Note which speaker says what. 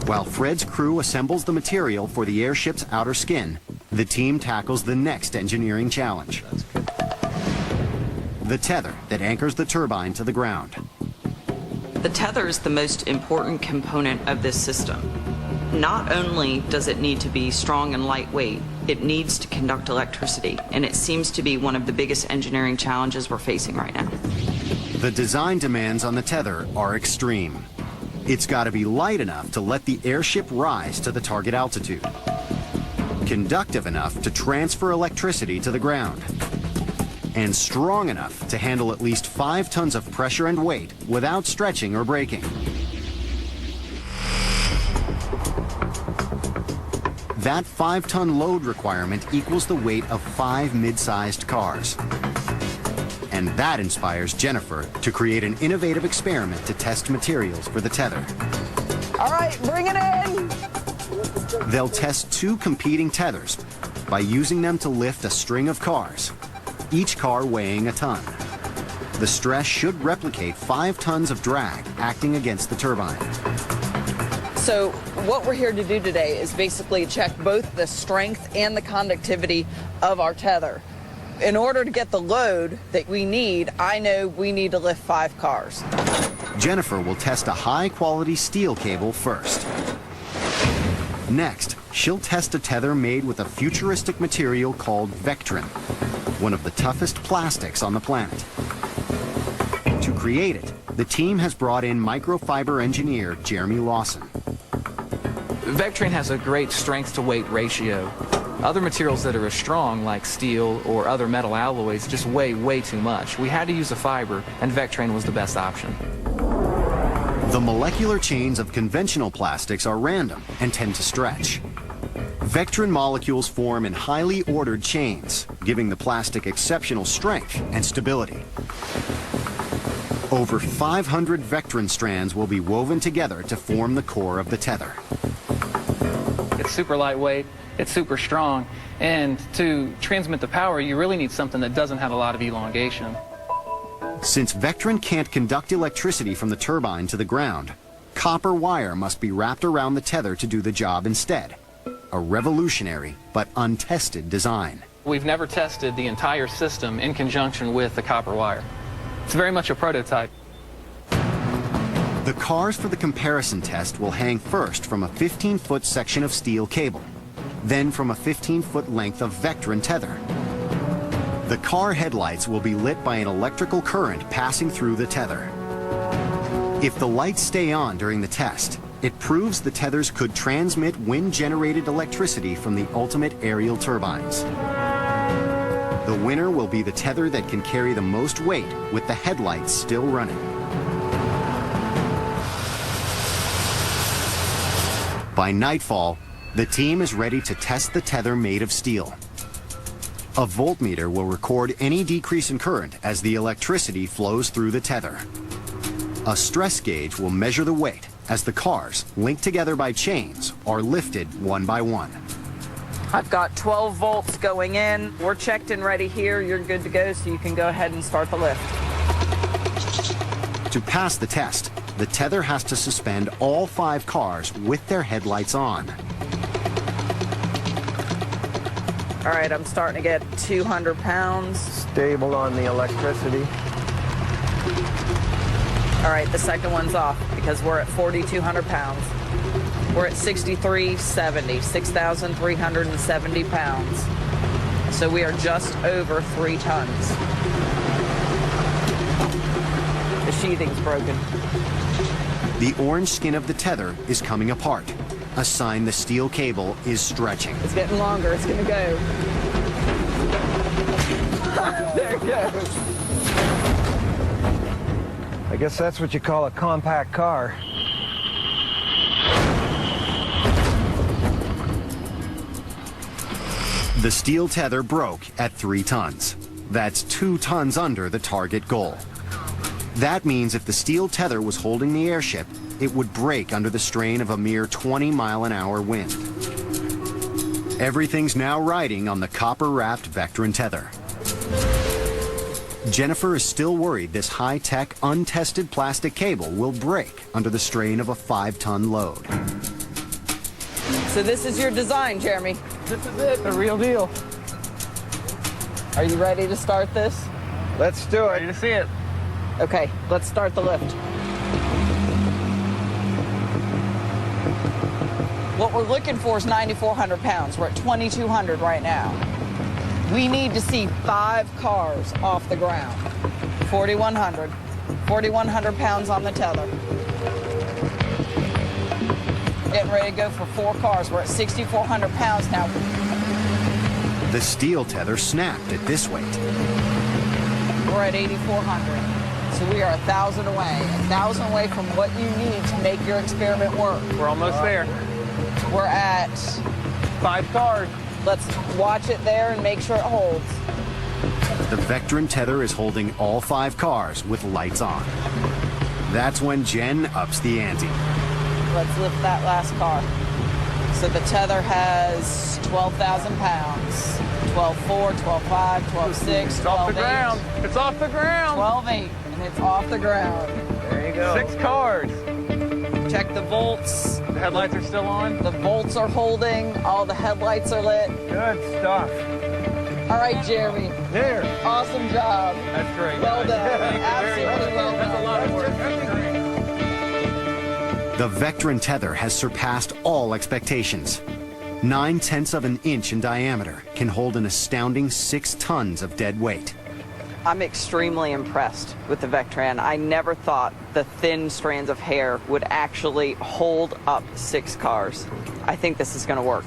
Speaker 1: While Fred's crew assembles the material for the airship's outer skin, the team tackles the next engineering challenge. The tether that anchors the turbine to the ground.
Speaker 2: The tether is the most important component of this system. Not only does it need to be strong and lightweight, it needs to conduct electricity, and it seems to be one of the biggest engineering challenges we're facing right now.
Speaker 1: The design demands on the tether are extreme. It's got to be light enough to let the airship rise to the target altitude, conductive enough to transfer electricity to the ground, and strong enough to handle at least 5 tons of pressure and weight without stretching or breaking. That 5-ton load requirement equals the weight of 5 mid-sized cars. And that inspires Jennifer to create an innovative experiment to test materials for the tether.
Speaker 3: All right, bring it in.
Speaker 1: They'll test 2 competing tethers by using them to lift a string of cars, each car weighing a ton. The stress should replicate 5 tons of drag acting against the turbine.
Speaker 3: So what we're here to do today is basically check both the strength and the conductivity of our tether. In order to get the load that we need, I know we need to lift 5 cars.
Speaker 1: Jennifer will test a high-quality steel cable first. Next, she'll test a tether made with a futuristic material called Vectran, one of the toughest plastics on the planet. To create it, the team has brought in microfiber engineer Jeremy Lawson.
Speaker 4: Vectran has a great strength-to-weight ratio. Other materials that are as strong, like steel or other metal alloys, just weigh way too much. We had to use a fiber, and Vectran was the best option.
Speaker 1: The molecular chains of conventional plastics are random and tend to stretch. Vectran molecules form in highly ordered chains, giving the plastic exceptional strength and stability. Over 500 Vectran strands will be woven together to form the core of the tether.
Speaker 4: It's super lightweight, it's super strong, and to transmit the power, you really need something that doesn't have a lot of elongation.
Speaker 1: Since Vectran can't conduct electricity from the turbine to the ground, copper wire must be wrapped around the tether to do the job instead. A revolutionary but untested design.
Speaker 4: We've never tested the entire system in conjunction with the copper wire. It's very much a prototype.
Speaker 1: The cars for the comparison test will hang first from a 15-foot section of steel cable, then from a 15-foot length of Vectran tether. The car headlights will be lit by an electrical current passing through the tether. If the lights stay on during the test, it proves the tethers could transmit wind-generated electricity from the ultimate aerial turbines. The winner will be the tether that can carry the most weight with the headlights still running. By nightfall, the team is ready to test the tether made of steel. A voltmeter will record any decrease in current as the electricity flows through the tether. A stress gauge will measure the weight as the cars, linked together by chains, are lifted one by one.
Speaker 3: I've got 12 volts going in. We're checked and ready here. You're good to go, so you can go ahead and start the lift.
Speaker 1: To pass the test, the tether has to suspend all 5 cars with their headlights on.
Speaker 3: All right, I'm starting to get 200 pounds.
Speaker 5: Stable on the electricity.
Speaker 3: All right, the second one's off because we're at 4,200 pounds. We're at 6,370, 6,370 pounds. So we are just over 3 tons. The sheathing's broken.
Speaker 1: The orange skin of the tether is coming apart, a sign the steel cable is stretching.
Speaker 3: It's getting longer. It's going to go. There it goes.
Speaker 5: I guess that's what you call a compact car.
Speaker 1: The steel tether broke at 3 tons. That's 2 tons under the target goal. That means if the steel tether was holding the airship, it would break under the strain of a mere 20-mile-an-hour wind. Everything's now riding on the copper-wrapped Vectran tether. Jennifer is still worried this high-tech, untested plastic cable will break under the strain of a 5-ton load.
Speaker 3: So this is your design, Jeremy.
Speaker 4: This is it, the real deal.
Speaker 3: Are you ready to start this?
Speaker 5: Let's do
Speaker 4: Ready
Speaker 5: it.
Speaker 4: to see it.
Speaker 3: Okay, let's start the lift. What we're looking for is 9,400 pounds. We're at 2,200 right now. We need to see 5 cars off the ground. 4,100. 4,100 pounds on the tether. Getting ready to go for 4 cars. We're at 6,400 pounds now.
Speaker 1: The steel tether snapped at this weight.
Speaker 3: We're at 8,400. So we are 1,000 away. 1,000 away from what you need to make your experiment work.
Speaker 4: We're almost there.
Speaker 3: We're at,
Speaker 4: 5 cars.
Speaker 3: let's watch it there and make sure it holds.
Speaker 1: The Vectran tether is holding all 5 cars with lights on. That's when Jen ups the ante.
Speaker 3: Let's lift that last car. So the tether has 12,000 pounds. 12.4, 12.5, 12.6,
Speaker 4: It's off the
Speaker 3: 12.8.
Speaker 4: ground. It's off the ground.
Speaker 3: 12.8, and it's off the ground.
Speaker 5: There you go.
Speaker 4: 6 cars.
Speaker 3: Check the volts.
Speaker 4: The headlights are still on.
Speaker 3: The volts are holding. All the headlights are lit.
Speaker 5: Good stuff.
Speaker 3: All right, Jeremy.
Speaker 5: There.
Speaker 3: Awesome job.
Speaker 4: That's great.
Speaker 3: Well
Speaker 4: guys.
Speaker 3: done.
Speaker 4: Thank you very much.
Speaker 3: Absolutely well
Speaker 4: That's a
Speaker 3: done.
Speaker 4: lot of work. That's great.
Speaker 1: The Vectran tether has surpassed all expectations. 9/10 of an inch in diameter can hold an astounding 6 tons of dead weight.
Speaker 3: I'm extremely impressed with the Vectran. I never thought the thin strands of hair would actually hold up 6 cars. I think this is going to work.